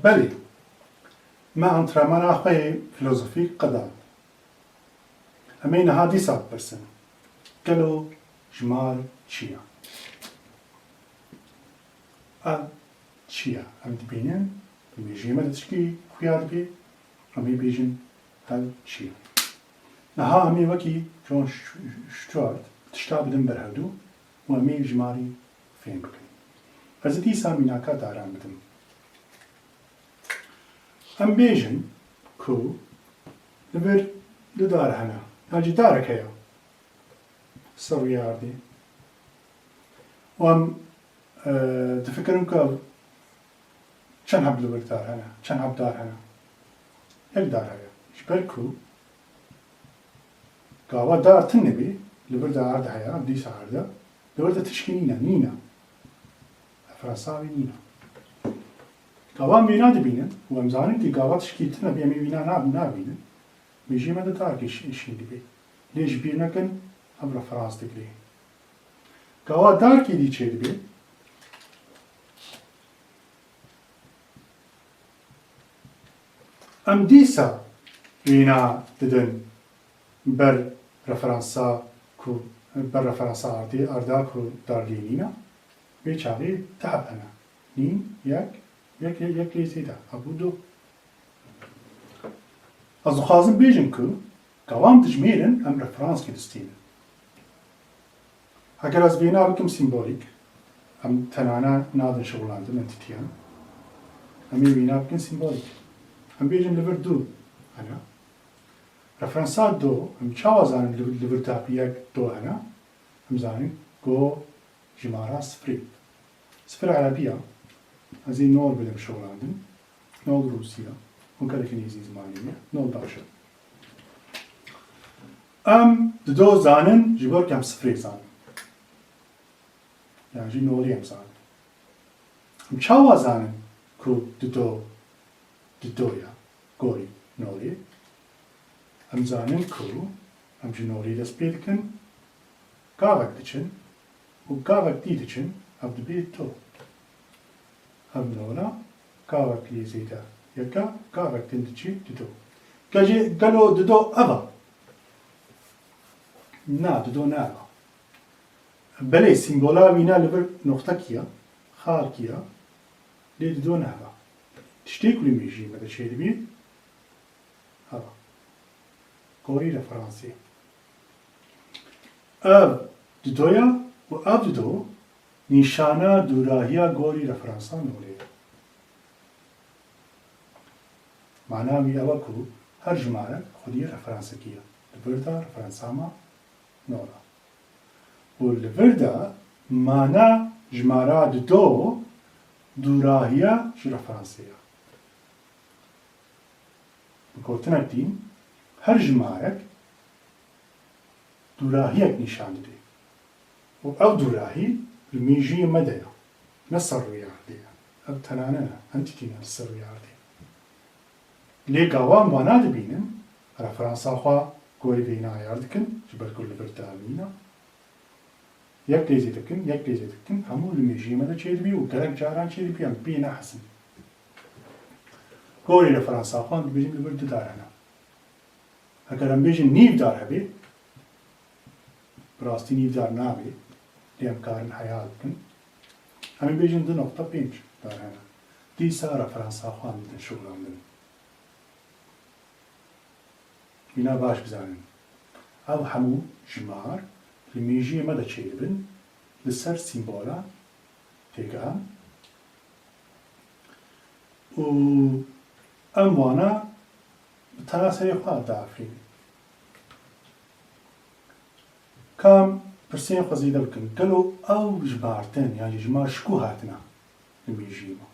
بله ما انترمان آخوی فلسفی قدام همین هادی سات برسن قالوا جمار چیه چیه هم دبینن میجی ما تشکی خیال بی همی بیجن هل چیه نها همی وکی چون شتوارد تشتاب دم برهدو و همی جماری فهم بکن از دیسا میناکات آرام بدم هم بیجن کو لبر دار هنا هاجی دارك هيا سوي عادي وام تفكرون كاب كان هب لبر دار هنا كان هب دار هنا هل دار هيا شبركو قاوا دار تنبي لبر دار ده هيا بدي سعر لبر ده تشكينينا نينا فرنساوي نينا قاوا مينا دبينن وامزاني دي قاوا تشكيتنا بيمي مينا نابينن ميجي مدى داركش إشي دبي ليش بينكن أمر فرنسا تقري قوا داركي دي چه دبي أم ديسا وينا ددن بر رفرنسا كو بر رفرنسا أردا كو دارلينينا بيچاوي تعب أنا نين يك ليزيدا أبودو از خازم بیجن که قوام تجمیرن ام رفرانس که دستین. اگر از بینا بکم سیمبولیک ام تنانا نادن شغلانده من تتیان امی بینا بکن سیمبولیک ام بیجن لور دو انا رفرانسات دو ام چاوازان لور تاپیک دو انا ام زانین گو جمارا صفری صفر عربیه از این نور بدم شغلاندن نور روسیه ممكن إنجليزي زمانية نول باشا دو زانن جبر كم صفري زانن يعني جي نولي هم زانن چاوا زانن كو دو يا غوري نولي هم زانن كو هم جي نولي دست بيدكن قاوك دچن و قاوك دي دچن هم دبيد تو هم نولا قاوك ليزيدا يكا كارك تندشي ددو كاجي قالوا ددو أبا نا ددو نا بلي سيمبولا وينا لبر نقطة كيا خال كيا لي ددو نابا تشتي كل ميجي ماذا شيء دبي أبا كوري لفرنسي أب ددويا وأب ددو نشانة دوراهيا كوري لفرنسا نولي معناه ويا وكو هر جمارة خديه رفرنسا كيا البردا رفرنسا ما نورا والبردا معناه جمارة دو دوراهيا شو رفرنسية بقولتنا الدين هر جمارة دوراهيك نشان دي أو دوراهي الميجي مدايا نصر وياردي أو تنانا أنت تينا نصر وياردي لي قوام وانا دبينن رفرنسا خوا قوي بينا ياردكن جبر كل برتامينا يك ليزي دكن همو الميجي مدى چه دبي و قرق جاران چه دبي هم بينا حسن قوي رفرنسا خوا دبيجن لبرد دارنا اگر هم بيجن نيف دار هبي براستي نيف دار نابي ليهم كارن حيال بكن همي بيجن دو نقطة بينج دارنا دي سا رفرنسا خوا مدن شغلان دن بنا باش بزانن او همو جمار لميجي مدى چيبن لسر سيمبولا تيقا و اموانا بتناسي خواه دافرين كام برسين خزيدة بكن قالوا او جمارتن يعني جمار شكو هاتنا لميجي ما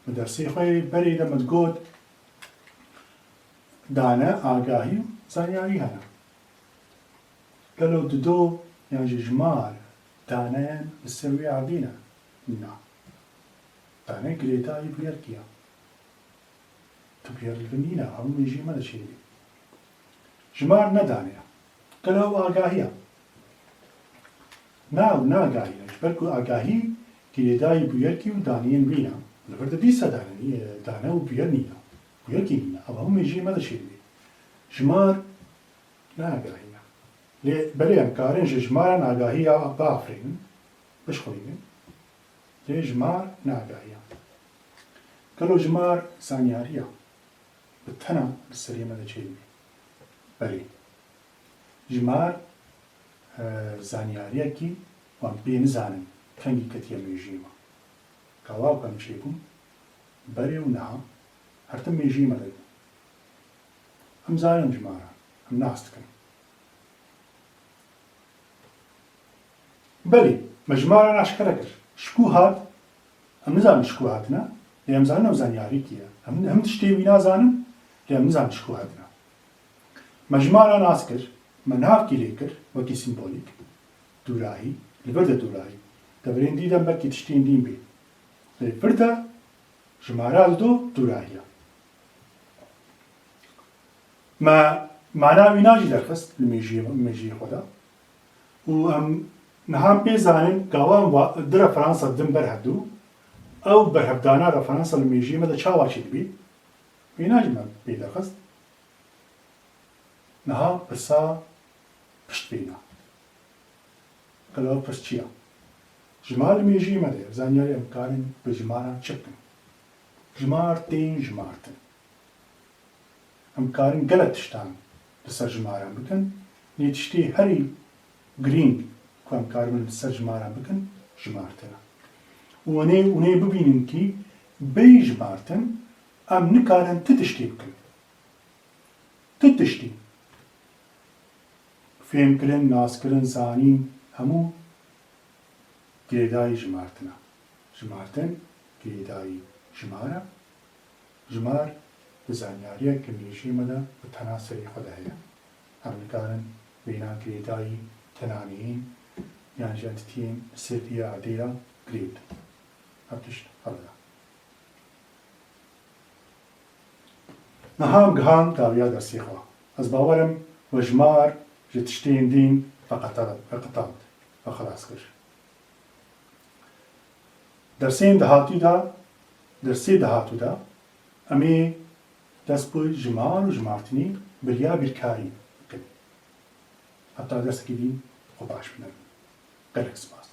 مدرسي خواه بريدة متقود دانا آگاهی زانیاری هنه قالوا دو يعني جمار دانين بالسروي عبينا نا دانين قريتا يبير كيا تبير الفنينة هم يجي ماذا شيء جمار ندانيا قالوا آگاهيا نا آگاهيا جبركو آگاهي قريتا يبير كي ودانين بينا لەبەر بیسە دانە و بویە نینە بویەکی نینە ئەوە هەموو مێژەی مەدەشێت ژمار ناگاهیە بەلێ ئەمکارن ژمارە ناگاهیە بافرێن بشخۆینێن لێ ژمار ناگاهیە گەلۆ ژمار زانیاریە بە تەنە بەسەری مەدەچێت بەلێ ژمار زانیاریەکی وان پێ نزانن کەنگی کەتیە مێژیمە کاواو کەم چێ بووم بەرێ و نەها هەرتە مێژی مەدەگە ئەم زانم ژمارە ئەم ناس دکەن بەلێ مە ژمارە ناشکەرە کرد شکو هات ئەم نزانم شکو هاتنە لێ ئەم زانم زانیاریکیە ئەم تشتێوی نازانم لێ ئەم نزانم شکو هاتنە مە ژمارە ناس کرد مە ناوکی لێ کرد وەکی سیمبۆلیک دوورایی لەبەردە دوورایی دەبرێن دیدەم بەکی تشتین دین بێ لێ بردە ژمارە دۆ دووراییە مە ماناوی ناژی دەرخست لە مێژیە خۆدا و ئەم نەهام پێ زانن گاوان درە فەرانسە دم بەرهەبدوو ئەو بەرهەبدانە لە فەرانسە لە مێژیە مەدە چاواچی دەبێ پێ ناژمە پێ دەرخست نەها پرسا پشت بێنە گەلەوە پرس چییە ژمار لە مێژی مەدە زانیاری ئەمکارن بە ژماران چ بکەن ژمار تێن ژمارتن ئەمکارن گەلە تشتان لەسەر ژماران بکەن لێ تشتێ هەری گرنگ کو ئەمکاربن لەسەر ژماران بکەن ژمارتنە وەنێ ببینن کی بەی ژمارتن ئەم نکارن ت تشتێ بکەن ت تشتی فێمکردن ناسکردن زانین هەموو گرێدایی ژمارتنە ژمارتن گرێدایی ژمارە ژمار بە زانیاریە کە مێژی مەدە بە تەنا سەری خۆدا هەیە ئەم نکارن بێنا گرێدایی tenaneyən yani entitiyên serdiya adêya girêt ev tişt hevda niha gihan dawiya dersê xwe ez bawerim we jmar ji tiştên dîn veqetat ve xelas kir dersên dersê dahatû da em ê dest bi jmar û jmartinî biliya bîrkarî bikin heta dersekî dîn xwe baş binin gelek spas.